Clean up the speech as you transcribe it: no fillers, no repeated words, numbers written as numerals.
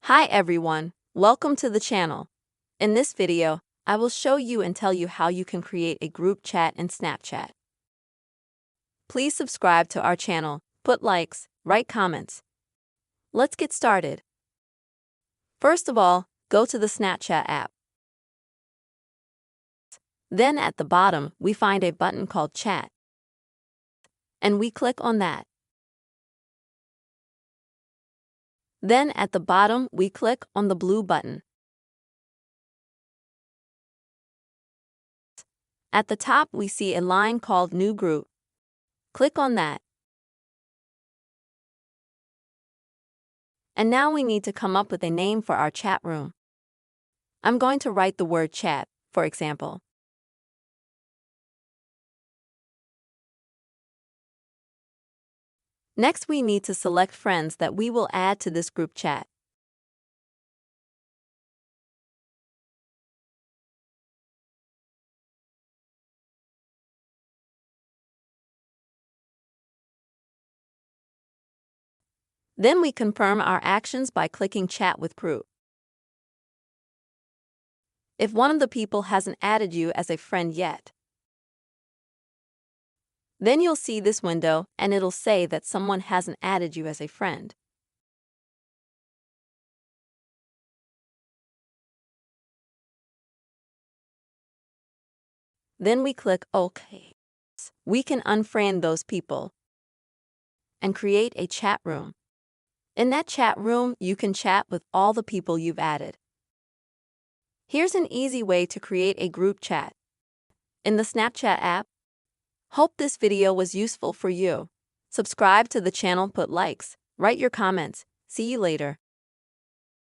Hi everyone, welcome to the channel. In this video, I will show you and tell you how you can create a group chat in Snapchat. Please subscribe to our channel, put likes, write comments. Let's get started. First of all, go to the Snapchat app. Then at the bottom, we find a button called Chat. And we click on that. Then at the bottom, we click on the blue button. At the top, we see a line called New Group. Click on that. And now we need to come up with a name for our chat room. I'm going to write the word chat, for example. Next, we need to select friends that we will add to this group chat. Then we confirm our actions by clicking Chat with Group. If one of the people hasn't added you as a friend yet, then you'll see this window and it'll say that someone hasn't added you as a friend. Then we click OK. We can unfriend those people and create a chat room. In that chat room, you can chat with all the people you've added. Here's an easy way to create a group chat in the Snapchat app. Hope this video was useful for you. Subscribe to the channel, put likes, write your comments. See you later.